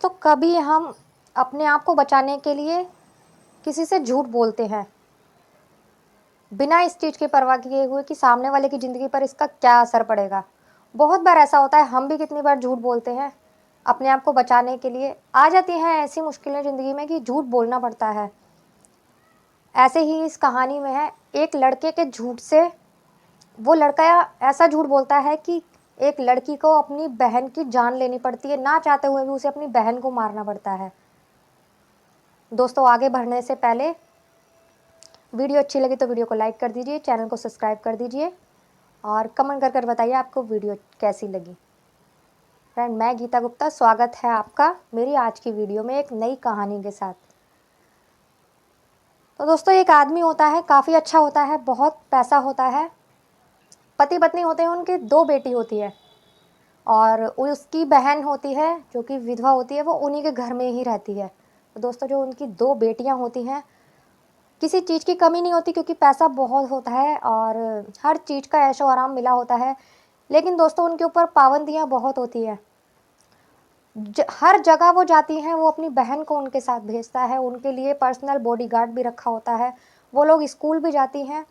तो कभी हम अपने आप को बचाने के लिए किसी से झूठ बोलते हैं, बिना इस चीज़ की परवाह किए हुए कि सामने वाले की ज़िंदगी पर इसका क्या असर पड़ेगा। बहुत बार ऐसा होता है, हम भी कितनी बार झूठ बोलते हैं अपने आप को बचाने के लिए। आ जाती हैं ऐसी मुश्किलें ज़िंदगी में कि झूठ बोलना पड़ता है। ऐसे ही इस कहानी में है, एक लड़के के झूठ से वो लड़का ऐसा झूठ बोलता है कि एक लड़की को अपनी बहन की जान लेनी पड़ती है, ना चाहते हुए भी उसे अपनी बहन को मारना पड़ता है। दोस्तों, आगे बढ़ने से पहले वीडियो अच्छी लगी तो वीडियो को लाइक कर दीजिए, चैनल को सब्सक्राइब कर दीजिए और कमेंट कर बताइए आपको वीडियो कैसी लगी। फ्रेंड, मैं गीता गुप्ता, स्वागत है आपका मेरी आज की वीडियो में एक नई कहानी के साथ। तो दोस्तों, एक आदमी होता है, काफ़ी अच्छा होता है, बहुत पैसा होता है, पति पत्नी होते हैं, उनकी 2 बेटी होती है और उसकी बहन होती है जो कि विधवा होती है, वो उन्हीं के घर में ही रहती है। तो दोस्तों, जो उनकी 2 बेटियां होती हैं, किसी चीज़ की कमी नहीं होती क्योंकि पैसा बहुत होता है और हर चीज़ का ऐशो आराम मिला होता है। लेकिन दोस्तों, उनके ऊपर पाबंदियाँ बहुत होती हैं। हर जगह वो जाती हैं, वो अपनी बहन को उनके साथ भेजता है, उनके लिए पर्सनल बॉडीगार्ड भी रखा होता है। वो लोग स्कूल भी जाती हैं,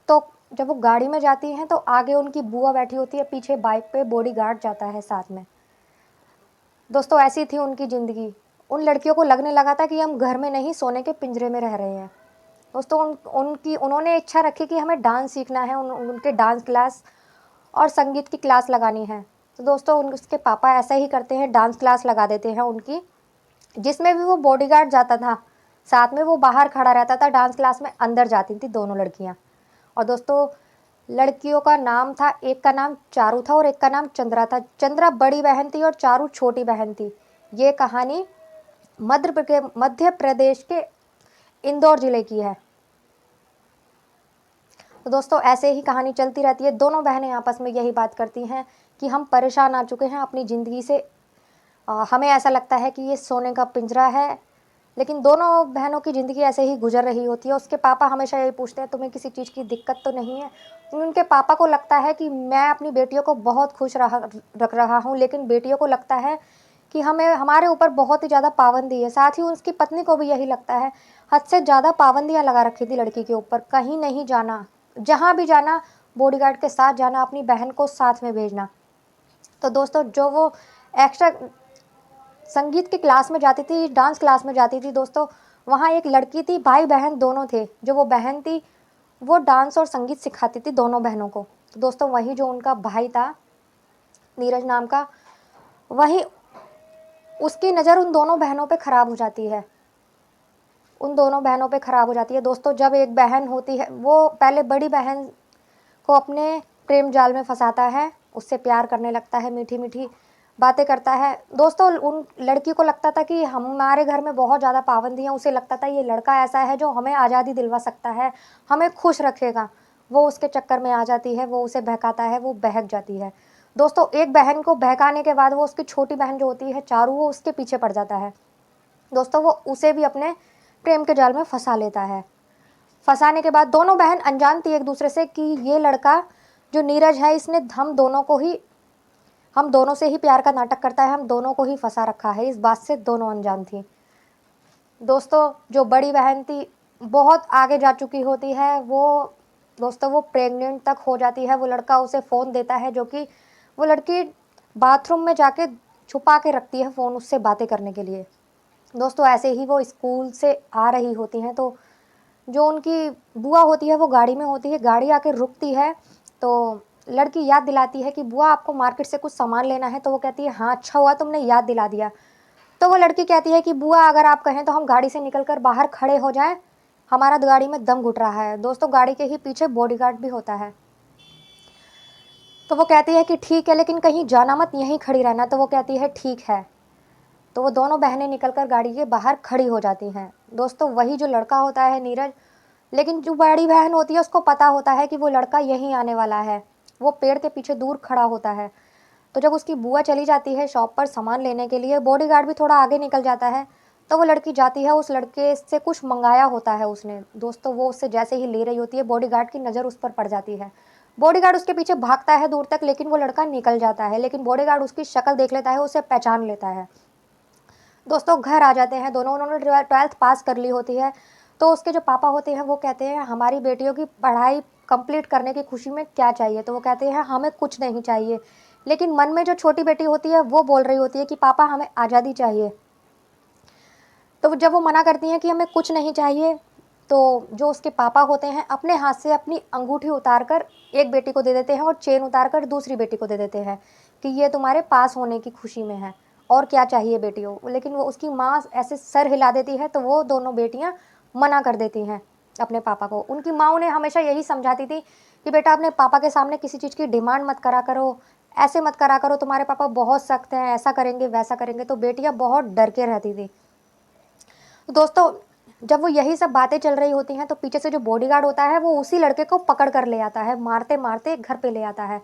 तो जब वो गाड़ी में जाती हैं तो आगे उनकी बुआ बैठी होती है, पीछे बाइक पे बॉडीगार्ड जाता है साथ में। दोस्तों, ऐसी थी उनकी ज़िंदगी। उन लड़कियों को लगने लगा था कि हम घर में नहीं, सोने के पिंजरे में रह रहे हैं। दोस्तों, उन्होंने इच्छा रखी कि हमें डांस सीखना है, उनके डांस क्लास और संगीत की क्लास लगानी है। तो दोस्तों, उसके पापा ऐसा ही करते हैं, डांस क्लास लगा देते हैं उनकी, जिसमें भी वो बॉडीगार्ड जाता था, साथ में वो बाहर खड़ा रहता था। डांस क्लास में अंदर जाती थी दोनों लड़कियां। और दोस्तों, लड़कियों का नाम था, एक का नाम चारू था और एक का नाम चंद्रा था। चंद्रा बड़ी बहन थी और चारू छोटी बहन थी। ये कहानी मध्य प्रदेश के इंदौर जिले की है। तो दोस्तों, ऐसे ही कहानी चलती रहती है। दोनों बहनें आपस में यही बात करती हैं कि हम परेशान आ चुके हैं अपनी ज़िंदगी से। हमें ऐसा लगता है कि ये सोने का पिंजरा है। लेकिन दोनों बहनों की ज़िंदगी ऐसे ही गुजर रही होती है। उसके पापा हमेशा यही पूछते हैं, तुम्हें किसी चीज़ की दिक्कत तो नहीं है? उनके पापा को लगता है कि मैं अपनी बेटियों को बहुत खुश रख रहा हूँ, लेकिन बेटियों को लगता है कि हमें हमारे ऊपर बहुत ही ज़्यादा पाबंदी है। साथ ही उसकी पत्नी को भी यही लगता है। हद से ज़्यादा पाबंदियाँ लगा रखी थी लड़की के ऊपर। कहीं नहीं जाना, जहाँ भी जाना बॉडीगार्ड के साथ जाना, अपनी बहन को साथ में भेजना। तो दोस्तों, जो वो एक्स्ट्रा संगीत की क्लास में जाती थी, डांस क्लास में जाती थी, दोस्तों वहाँ एक लड़की थी, भाई बहन दोनों थे। जो वो बहन थी, वो डांस और संगीत सिखाती थी दोनों बहनों को। तो दोस्तों, वही जो उनका भाई था, नीरज नाम का, वही उसकी नज़र उन दोनों बहनों पे ख़राब हो जाती है। उन दोनों बहनों पे ख़राब हो जाती है। दोस्तों, जब एक बहन होती है, वो पहले बड़ी बहन को अपने प्रेम जाल में फंसाता है, उससे प्यार करने लगता है, मीठी मीठी बातें करता है। दोस्तों, उन लड़की को लगता था कि हमारे घर में बहुत ज़्यादा पाबंदियाँ, उसे लगता था ये लड़का ऐसा है जो हमें आज़ादी दिलवा सकता है, हमें खुश रखेगा। वो उसके चक्कर में आ जाती है, वो उसे बहकाता है, वो बहक जाती है। दोस्तों, एक बहन को बहकाने के बाद वो उसकी छोटी बहन जो होती है चारू, वो उसके पीछे पड़ जाता है। दोस्तों, वो उसे भी अपने प्रेम के जाल में फंसा लेता है। फंसाने के बाद दोनों बहन अनजान थी एक दूसरे से कि ये लड़का जो नीरज है, इसने हम दोनों से ही प्यार का नाटक करता है, हम दोनों को ही फंसा रखा है। इस बात से दोनों अनजान थी। दोस्तों, जो बड़ी बहन थी, बहुत आगे जा चुकी होती है। वो प्रेग्नेंट तक हो जाती है। वो लड़का उसे फ़ोन देता है, जो कि वो लड़की बाथरूम में जाके छुपा के रखती है फ़ोन उससे बातें करने के लिए। दोस्तों, ऐसे ही वो स्कूल से आ रही होती हैं, तो जो उनकी बुआ होती है वो गाड़ी में होती है। गाड़ी आके रुकती है तो लड़की याद दिलाती है कि बुआ, आपको मार्केट से कुछ सामान लेना है। तो वो कहती है, हाँ, अच्छा हुआ तुमने याद दिला दिया। तो वो लड़की कहती है कि बुआ, अगर आप कहें तो हम गाड़ी से निकलकर बाहर खड़े हो जाएं, हमारा गाड़ी में दम घुट रहा है। दोस्तों, गाड़ी के ही पीछे बॉडीगार्ड भी होता है। तो वो कहती है कि ठीक है, लेकिन कहीं जाना मत, यहीं खड़ी रहना। तो वो कहती है ठीक है। तो वो दोनों बहनें निकलकर गाड़ी के बाहर खड़ी हो जाती हैं। दोस्तों, वही जो लड़का होता है नीरज, लेकिन जो बड़ी बहन होती है उसको पता होता है कि वो लड़का यहीं आने वाला है। वो पेड़ के पीछे दूर खड़ा होता है। तो जब उसकी बुआ चली जाती है शॉप पर सामान लेने के लिए, बॉडीगार्ड भी थोड़ा आगे निकल जाता है। तो वो लड़की जाती है, उस लड़के से कुछ मंगाया होता है उसने। दोस्तों, वो उससे जैसे ही ले रही होती है, बॉडीगार्ड की नज़र उस पर पड़ जाती है। बॉडीगार्ड उसके पीछे भागता है दूर तक, लेकिन वो लड़का निकल जाता है। लेकिन बॉडीगार्ड उसकी शक्ल देख लेता है, उसे पहचान लेता है। दोस्तों घर आ जाते हैं दोनों, उन्होंने 12th पास कर ली होती है। तो उसके जो पापा होते हैं वो कहते हैं हमारी बेटियों की पढ़ाई कंप्लीट करने की खुशी में क्या चाहिए, तो वो कहते हैं हमें कुछ नहीं चाहिए। लेकिन मन में जो छोटी बेटी होती है वो बोल रही होती है कि पापा हमें आज़ादी चाहिए। तो जब वो मना करती हैं कि हमें कुछ नहीं चाहिए, तो जो उसके पापा होते हैं अपने हाथ से अपनी अंगूठी उतार कर एक बेटी को दे देते हैं और चेन उतार कर दूसरी बेटी को दे देते हैं कि ये तुम्हारे पास होने की खुशी में है, और क्या चाहिए बेटियों। लेकिन वो उसकी माँ ऐसे सर हिला देती है तो वो दोनों बेटियाँ मना कर देती हैं अपने पापा को। उनकी माँ उन्हें हमेशा यही समझाती थी कि बेटा अपने पापा के सामने किसी चीज़ की डिमांड मत करा करो, ऐसे मत करा करो, तुम्हारे पापा बहुत सख्त हैं, ऐसा करेंगे वैसा करेंगे। तो बेटियाँ बहुत डर के रहती थी। तो दोस्तों जब वो यही सब बातें चल रही होती हैं तो पीछे से जो बॉडीगार्ड होता है वो उसी लड़के को पकड़ कर ले आता है, मारते मारते घर पे ले आता है।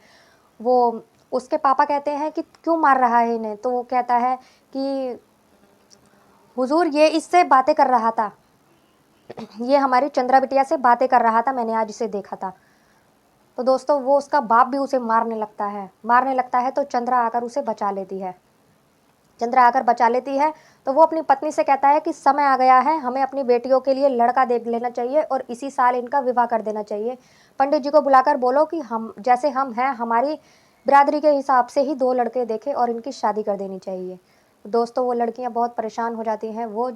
वो उसके पापा कहते हैं कि क्यों मार रहा है इन्हें, तो वो कहता है कि हुजूर ये इससे बातें कर रहा था, ये हमारी चंद्रा बिटिया से बातें कर रहा था, मैंने आज इसे देखा था। तो दोस्तों वो उसका बाप भी उसे मारने लगता है तो चंद्रा आकर उसे बचा लेती है। चंद्रा आकर बचा लेती है तो वो अपनी पत्नी से कहता है कि समय आ गया है, हमें अपनी बेटियों के लिए लड़का देख लेना चाहिए और इसी साल इनका विवाह कर देना चाहिए। पंडित जी को बुलाकर बोलो कि हम जैसे हम हैं हमारी बिरादरी के हिसाब से ही 2 लड़के देखें और इनकी शादी कर देनी चाहिए। दोस्तों वो लड़कियां बहुत परेशान हो जाती हैं। वो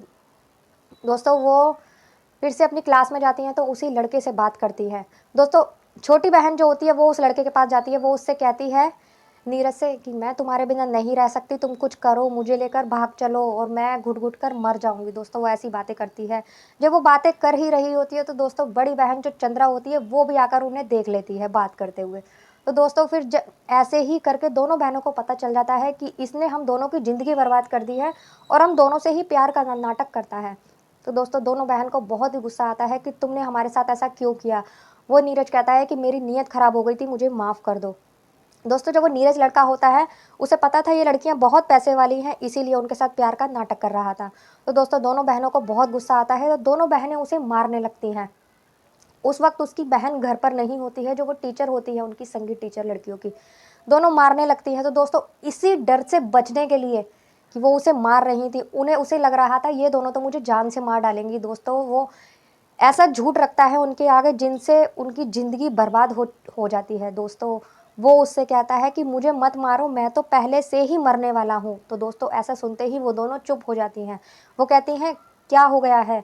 फिर से अपनी क्लास में जाती हैं तो उसी लड़के से बात करती है। दोस्तों छोटी बहन जो होती है वो उस लड़के के पास जाती है, वो उससे कहती है नीरज से कि मैं तुम्हारे बिना नहीं रह सकती, तुम कुछ करो, मुझे लेकर भाग चलो और मैं घुट घुट कर मर जाऊंगी। दोस्तों वो ऐसी बातें करती है। जब वो बातें कर ही रही होती है तो दोस्तों बड़ी बहन जो चंद्रा होती है वो भी आकर उन्हें देख लेती है बात करते हुए। तो दोस्तों फिर ऐसे ही करके दोनों बहनों को पता चल जाता है कि इसने हम दोनों की ज़िंदगी बर्बाद कर दी है और हम दोनों से ही प्यार का नाटक करता है। तो दोस्तों दोनों बहन को बहुत ही गुस्सा आता है कि तुमने हमारे साथ ऐसा क्यों किया। वो नीरज कहता है कि मेरी नीयत खराब हो गई थी, मुझे माफ़ कर दो। दोस्तों जब वो नीरज लड़का होता है उसे पता था ये लड़कियां बहुत पैसे वाली हैं, इसीलिए उनके साथ प्यार का नाटक कर रहा था। तो दोस्तों दोनों बहनों को बहुत गुस्सा आता है तो दोनों बहनें उसे मारने लगती हैं। उस वक्त उसकी बहन घर पर नहीं होती है, जो वो टीचर होती है उनकी संगीत टीचर लड़कियों की। दोनों मारने लगती हैं। तो दोस्तों इसी डर से बचने के लिए कि वो उसे मार रही थी, उसे लग रहा था ये दोनों तो मुझे जान से मार डालेंगी। दोस्तों वो ऐसा झूठ रखता है उनके आगे जिनसे उनकी ज़िंदगी बर्बाद हो जाती है। दोस्तों वो उससे कहता है कि मुझे मत मारो, मैं तो पहले से ही मरने वाला हूँ। तो दोस्तों ऐसा सुनते ही वो दोनों चुप हो जाती हैं। वो कहती हैं क्या हो गया है,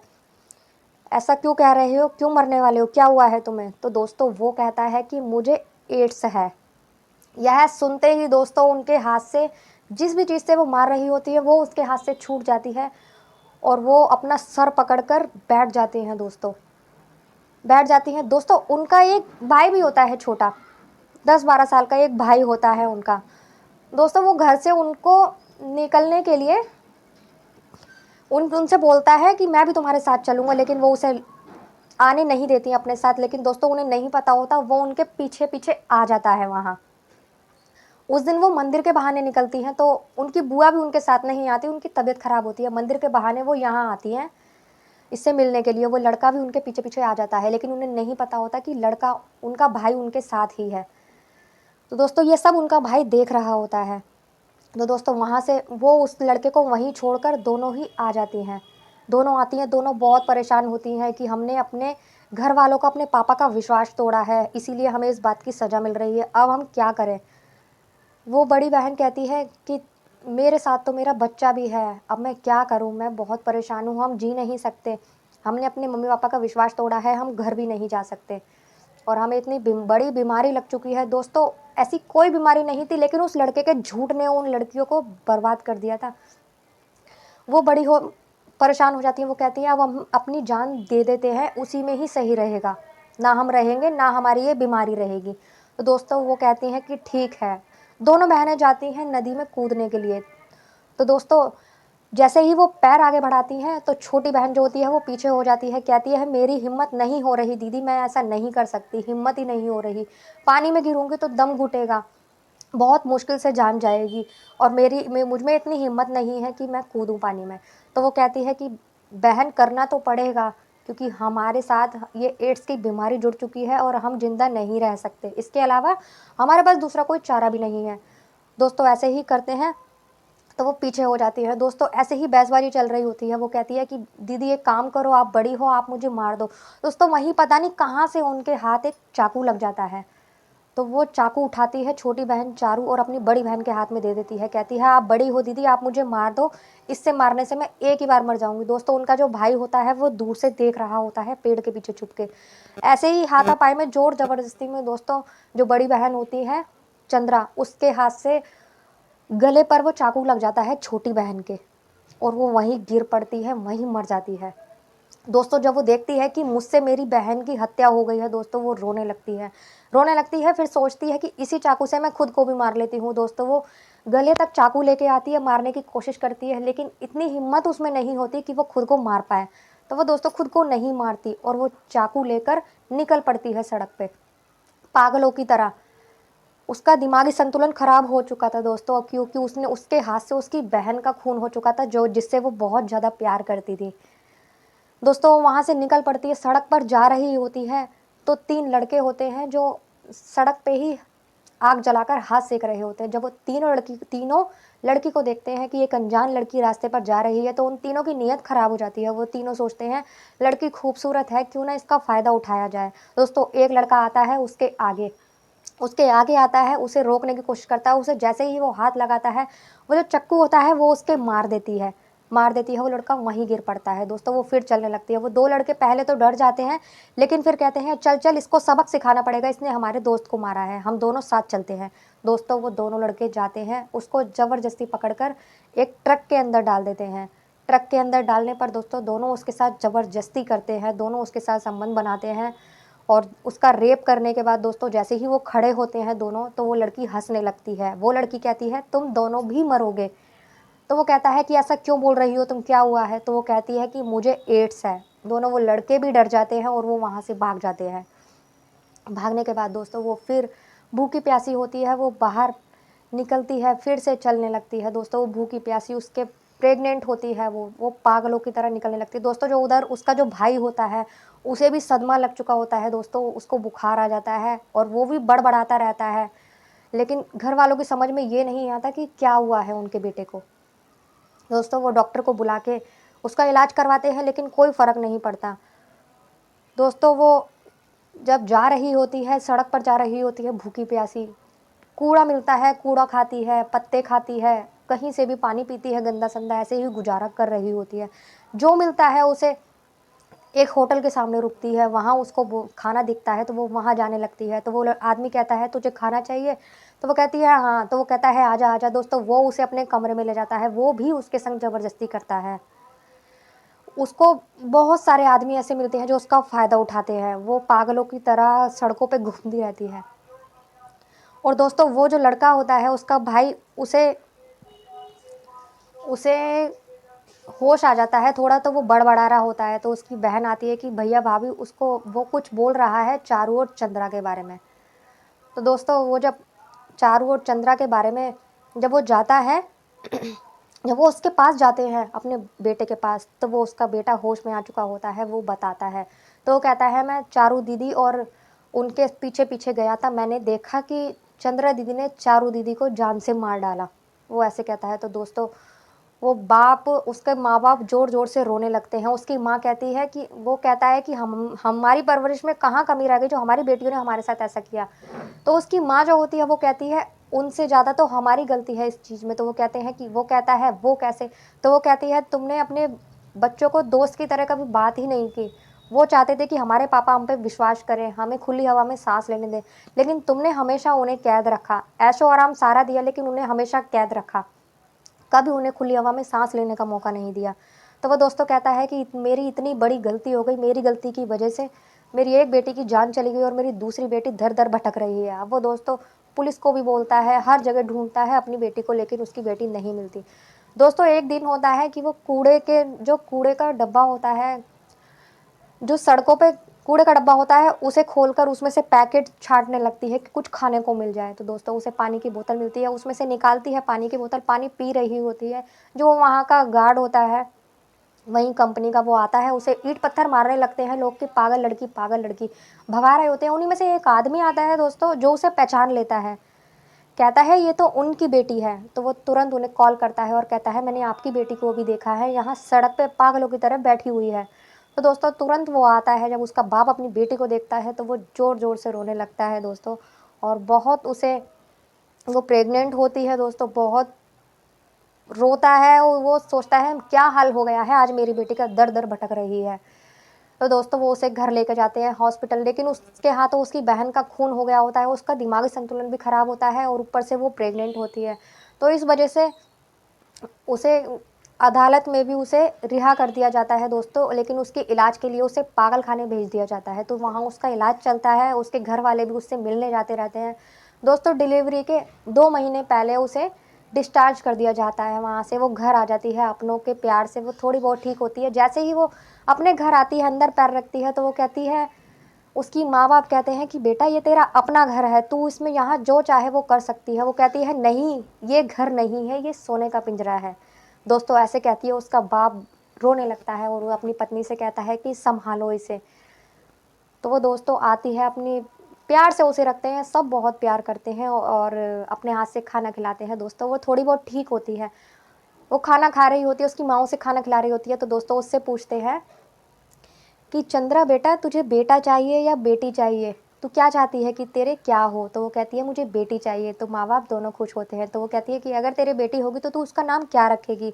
ऐसा क्यों कह रहे हो, क्यों मरने वाले हो, क्या हुआ है तुम्हें। तो दोस्तों वो कहता है कि मुझे एड्स है। यह सुनते ही दोस्तों उनके हाथ से जिस भी चीज़ से वो मार रही होती है वो उसके हाथ से छूट जाती है और वो अपना सर पकड़कर बैठ जाती हैं। दोस्तों उनका एक भाई भी होता है छोटा, 10-12 साल का एक भाई होता है उनका। दोस्तों वो घर से उनको निकलने के लिए उनसे बोलता है कि मैं भी तुम्हारे साथ चलूँगा, लेकिन वो उसे आने नहीं देती अपने साथ। लेकिन दोस्तों उन्हें नहीं पता होता वो उनके पीछे पीछे आ जाता है वहाँ। उस दिन वो मंदिर के बहाने निकलती हैं तो उनकी बुआ भी उनके साथ नहीं आती, उनकी तबीयत खराब होती है। मंदिर के बहाने वो यहाँ आती हैं इससे मिलने के लिए। वो लड़का भी उनके पीछे पीछे आ जाता है, लेकिन उन्हें नहीं पता होता कि लड़का उनका भाई उनके साथ ही है। तो दोस्तों ये सब उनका भाई देख रहा होता है। तो दोस्तों वहाँ से वो उस लड़के को वहीं छोड़कर दोनों ही आ जाती हैं। दोनों आती हैं, दोनों बहुत परेशान होती हैं कि हमने अपने घर वालों का, अपने पापा का विश्वास तोड़ा है, इसीलिए हमें इस बात की सज़ा मिल रही है, अब हम क्या करें। वो बड़ी बहन कहती है कि मेरे साथ तो मेरा बच्चा भी है, अब मैं क्या करूं, मैं बहुत परेशान हूं, हम जी नहीं सकते, हमने अपने मम्मी पापा का विश्वास तोड़ा है, हम घर भी नहीं जा सकते और हमें इतनी बड़ी बीमारी लग चुकी है। दोस्तों ऐसी कोई बीमारी नहीं थी, लेकिन उस लड़के के झूठ ने उन लड़कियों को बर्बाद कर दिया था। वो बड़ी हो परेशान हो जाती हैं। वो कहती हैं अब हम अपनी जान दे देते हैं, उसी में ही सही रहेगा, ना हम रहेंगे ना हमारी ये बीमारी रहेगी। तो दोस्तों वो कहती हैं कि ठीक है। दोनों बहनें जाती हैं नदी में कूदने के लिए। तो दोस्तों जैसे ही वो पैर आगे बढ़ाती हैं तो छोटी बहन जो होती है वो पीछे हो जाती है, कहती है मेरी हिम्मत नहीं हो रही दीदी, मैं ऐसा नहीं कर सकती, हिम्मत ही नहीं हो रही, पानी में गिरूंगी तो दम घुटेगा, बहुत मुश्किल से जान जाएगी और मुझ में इतनी हिम्मत नहीं है कि मैं कूदूं पानी में। तो वो कहती है कि बहन करना तो पड़ेगा, क्योंकि हमारे साथ ये एड्स की बीमारी जुड़ चुकी है और हम जिंदा नहीं रह सकते, इसके अलावा हमारे पास दूसरा कोई चारा भी नहीं है। दोस्तों ऐसे ही करते हैं तो वो पीछे हो जाती है। दोस्तों ऐसे ही बहसबाजी चल रही होती है। वो कहती है कि दीदी एक काम करो, आप बड़ी हो, आप मुझे मार दो। दोस्तों वहीं पता नहीं कहाँ से उनके हाथ एक चाकू लग जाता है। तो वो चाकू उठाती है छोटी बहन चारू और अपनी बड़ी बहन के हाथ में दे देती है। कहती है आप बड़ी हो दीदी, आप मुझे मार दो, इससे मारने से मैं एक ही बार मर जाऊंगी। दोस्तों उनका जो भाई होता है वो दूर से देख रहा होता है पेड़ के पीछे छुप के। ऐसे ही हाथापाई में जोर जबरदस्ती में दोस्तों जो बड़ी बहन होती है चंद्रा, उसके हाथ से गले पर वो चाकू लग जाता है छोटी बहन के, और वो वहीं गिर पड़ती है, वहीं मर जाती है। दोस्तों जब वो देखती है कि मुझसे मेरी बहन की हत्या हो गई है, दोस्तों वो रोने लगती है। रोने लगती है, फिर सोचती है कि इसी चाकू से मैं खुद को भी मार लेती हूँ। दोस्तों वो गले तक चाकू लेके आती है, मारने की कोशिश करती है, लेकिन इतनी हिम्मत उसमें नहीं होती कि वो खुद को मार पाए। तो वो दोस्तों खुद को नहीं मारती और वो चाकू लेकर निकल पड़ती है सड़क पे पागलों की तरह। उसका दिमागी संतुलन खराब हो चुका था दोस्तों, क्योंकि उसने उसके हाथ से उसकी बहन का खून हो चुका था, जो जिससे वो बहुत ज़्यादा प्यार करती थी। दोस्तों वो वहाँ से निकल पड़ती है, सड़क पर जा रही होती है तो 3 लड़के होते हैं जो सड़क पे ही आग जलाकर हाथ सेक रहे होते हैं। जब वो तीनों लड़की को देखते हैं कि एक अनजान लड़की रास्ते पर जा रही है, तो उन तीनों की नीयत खराब हो जाती है। वो तीनों सोचते हैं लड़की खूबसूरत है, क्यों ना इसका फ़ायदा उठाया जाए। दोस्तों एक लड़का आता है उसके आगे आता है, उसे रोकने की कोशिश करता है। उसे जैसे ही वो हाथ लगाता है, वो जो चक्कू होता है वो उसके मार देती है। वो लड़का वहीं गिर पड़ता है। दोस्तों वो फिर चलने लगती है। वो 2 लड़के पहले तो डर जाते हैं, लेकिन फिर कहते हैं चल चल इसको सबक सिखाना पड़ेगा, इसने हमारे दोस्त को मारा है, हम दोनों साथ चलते हैं। दोस्तों वो दोनों लड़के जाते हैं, उसको ज़बरदस्ती पकड़कर एक ट्रक के अंदर डाल देते हैं। ट्रक के अंदर डालने पर दोस्तों दोनों उसके साथ ज़बरदस्ती करते हैं, दोनों उसके साथ संबंध बनाते हैं, और उसका रेप करने के बाद दोस्तों जैसे ही वो खड़े होते हैं दोनों, तो वो लड़की हंसने लगती है। वो लड़की कहती है तुम दोनों भी मरोगे। तो वो कहता है कि ऐसा क्यों बोल रही हो तुम, क्या हुआ है। तो वो कहती है कि मुझे एड्स है। दोनों वो लड़के भी डर जाते हैं और वो वहाँ से भाग जाते हैं। भागने के बाद दोस्तों वो फिर भूखी प्यासी होती है, वो बाहर निकलती है, फिर से चलने लगती है। दोस्तों वो भूखी प्यासी, उसके प्रेग्नेंट होती है, वो पागलों की तरह निकलने लगती है। दोस्तों जो उधर उसका जो भाई होता है उसे भी सदमा लग चुका होता है। दोस्तों उसको बुखार आ जाता है और वो भी बड़बड़ाता रहता है, लेकिन घर वालों की समझ में ये नहीं आता कि क्या हुआ है उनके बेटे को। दोस्तों वो डॉक्टर को बुला के उसका इलाज करवाते हैं, लेकिन कोई फ़र्क नहीं पड़ता। दोस्तों वो जब जा रही होती है, सड़क पर जा रही होती है भूखी प्यासी, कूड़ा मिलता है, कूड़ा खाती है, पत्ते खाती है, कहीं से भी पानी पीती है गंदा संदा, ऐसे ही गुजारा कर रही होती है। जो मिलता है उसे एक होटल के सामने रुकती है, वहाँ उसको वो खाना दिखता है तो वो वहाँ जाने लगती है। तो वो आदमी कहता है तुझे खाना चाहिए, तो वो कहती है हाँ। तो वो कहता है आजा आजा। दोस्तों वो उसे अपने कमरे में ले जाता है, वो भी उसके संग ज़बरदस्ती करता है। उसको बहुत सारे आदमी ऐसे मिलते हैं जो उसका फ़ायदा उठाते हैं। वो पागलों की तरह सड़कों पे घूमती रहती है। और दोस्तों वो जो लड़का होता है उसका भाई, उसे उसे होश आ जाता है थोड़ा, तो वो बड़बड़ा रहा होता है। तो उसकी बहन आती है कि भैया भाभी उसको वो कुछ बोल रहा है चारू और चंद्रा के बारे में। तो दोस्तों वो जब चारू और चंद्रा के बारे में जब वो जाता है, जब वो उसके पास जाते हैं अपने बेटे के पास, तो वो उसका बेटा होश में आ चुका होता है। वो बताता है, तो वो कहता है मैं चारू दीदी और उनके पीछे पीछे गया था, मैंने देखा कि चंद्रा दीदी ने चारू दीदी को जान से मार डाला। वो ऐसे कहता है। तो दोस्तों वो बाप, उसके माँ बाप ज़ोर ज़ोर से रोने लगते हैं। उसकी माँ कहती है कि वो कहता है कि हम हमारी परवरिश में कहाँ कमी रह गई जो हमारी बेटियों ने हमारे साथ ऐसा किया। तो उसकी माँ जो होती है वो कहती है उनसे ज़्यादा तो हमारी गलती है इस चीज़ में। तो वो कहते हैं कि वो कहता है वो कैसे। तो वो कहती है तुमने अपने बच्चों को दोस्त की तरह कभी बात ही नहीं की। वो चाहते थे कि हमारे पापा हम पे विश्वास करें, हमें खुली हवा में सांस लेने दें, लेकिन तुमने हमेशा उन्हें कैद रखा। ऐशो आराम सारा दिया, लेकिन उन्हें हमेशा कैद रखा, कभी उन्हें खुली हवा में सांस लेने का मौका नहीं दिया। तो वो दोस्तों कहता है कि मेरी इतनी बड़ी गलती हो गई, मेरी गलती की वजह से मेरी एक बेटी की जान चली गई और मेरी दूसरी बेटी दर दर भटक रही है। अब वो दोस्तों पुलिस को भी बोलता है, हर जगह ढूंढता है अपनी बेटी को, लेकिन उसकी बेटी नहीं मिलती। दोस्तों एक दिन होता है कि वो कूड़े का डब्बा होता है, जो सड़कों पे कूड़े का डब्बा होता है, उसे खोलकर उसमें से पैकेट छांटने लगती है कि कुछ खाने को मिल जाए। तो दोस्तों उसे पानी की बोतल मिलती है, उसमें से निकालती है पानी की बोतल, पानी पी रही होती है। जो वहाँ का गार्ड होता है, वहीं कंपनी का, वो आता है, उसे ईंट पत्थर मारने लगते हैं लोग कि पागल लड़की भगा रहे होते हैं। उन्हीं में से एक आदमी आता है दोस्तों जो उसे पहचान लेता है। कहता है ये तो उनकी बेटी है, तो वो तुरंत उन्हें कॉल करता है और कहता है मैंने आपकी बेटी को भी देखा है, यहाँ सड़क पे पागलों की तरह बैठी हुई है। तो दोस्तों तुरंत वो आता है, जब उसका बाप अपनी बेटी को देखता है तो वो ज़ोर ज़ोर से रोने लगता है दोस्तों। और बहुत उसे, वो प्रेग्नेंट होती है दोस्तों, बहुत रोता है और वो सोचता है क्या हाल हो गया है, आज मेरी बेटी का दर दर भटक रही है। तो दोस्तों वो उसे घर लेकर जाते हैं हॉस्पिटल, लेकिन उसके हाथों उसकी बहन का खून हो गया होता है, उसका दिमागी संतुलन भी खराब होता है और ऊपर से वो प्रेग्नेंट होती है। तो इस वजह से उसे अदालत में भी उसे रिहा कर दिया जाता है दोस्तों, लेकिन उसके इलाज के लिए उसे पागल खाने भेज दिया जाता है। तो वहाँ उसका इलाज चलता है, उसके घर वाले भी उससे मिलने जाते रहते हैं दोस्तों। डिलीवरी के 2 महीने पहले उसे डिस्चार्ज कर दिया जाता है, वहाँ से वो घर आ जाती है अपनों के प्यार से, वो थोड़ी बहुत ठीक होती है। जैसे ही वो अपने घर आती है, अंदर पैर रखती है, तो वो कहती है, उसकी माँ बाप कहते हैं कि बेटा ये तेरा अपना घर है, तू इसमें यहाँ जो चाहे वो कर सकती है। वो कहती है नहीं, ये घर नहीं है, ये सोने का पिंजरा है। दोस्तों ऐसे कहती है, उसका बाप रोने लगता है और वो अपनी पत्नी से कहता है कि संभालो इसे। तो वो दोस्तों आती है, अपनी प्यार से उसे रखते हैं, सब बहुत प्यार करते हैं और अपने हाथ से खाना खिलाते हैं दोस्तों। वो थोड़ी बहुत ठीक होती है, वो खाना खा रही होती है, उसकी माँ उसे खाना खिला रही होती है। तो दोस्तों उससे पूछते हैं कि चंद्रा बेटा, तुझे बेटा चाहिए या बेटी चाहिए, तू क्या चाहती है कि तेरे क्या हो। तो वो कहती है मुझे बेटी चाहिए। तो माँ बाप दोनों खुश होते हैं। तो वो कहती है कि अगर तेरे बेटी होगी तो तू उसका नाम क्या रखेगी।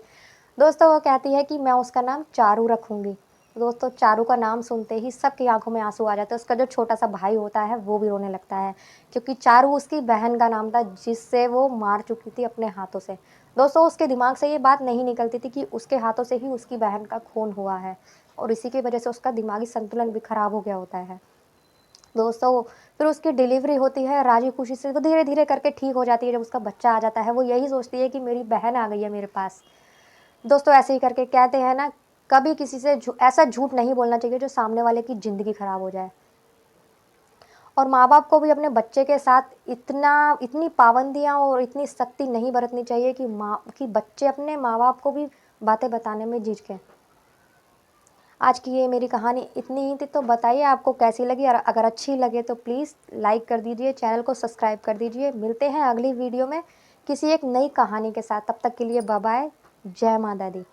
दोस्तों वो कहती है कि मैं उसका नाम चारू रखूँगी। दोस्तों चारू का नाम सुनते ही सबकी आंखों में आंसू आ जाते हैं। उसका जो छोटा सा भाई होता है वो भी रोने लगता है, क्योंकि चारू उसकी बहन का नाम था जिससे वो मार चुकी थी अपने हाथों से। दोस्तों उसके दिमाग से ये बात नहीं निकलती थी कि उसके हाथों से ही उसकी बहन का खून हुआ है और इसी की वजह से उसका दिमागी संतुलन भी खराब हो गया होता है दोस्तों। फिर उसकी डिलीवरी होती है, राजी खुशी से वो धीरे धीरे करके ठीक हो जाती है। जब उसका बच्चा आ जाता है, वो यही सोचती है कि मेरी बहन आ गई है मेरे पास। दोस्तों ऐसे ही करके कहते हैं ना, कभी किसी से ऐसा झूठ नहीं बोलना चाहिए जो सामने वाले की ज़िंदगी खराब हो जाए। और माँ बाप को भी अपने बच्चे के साथ इतनी पाबंदियाँ और इतनी सख्ती नहीं बरतनी चाहिए कि बच्चे अपने माँ बाप को भी बातें बताने में झिझकें। आज की ये मेरी कहानी इतनी ही थी, तो बताइए आपको कैसी लगी, और अगर अच्छी लगे तो प्लीज़ लाइक कर दीजिए, चैनल को सब्सक्राइब कर दीजिए। मिलते हैं अगली वीडियो में किसी एक नई कहानी के साथ। तब तक के लिए बाय बाय। जय माता दी।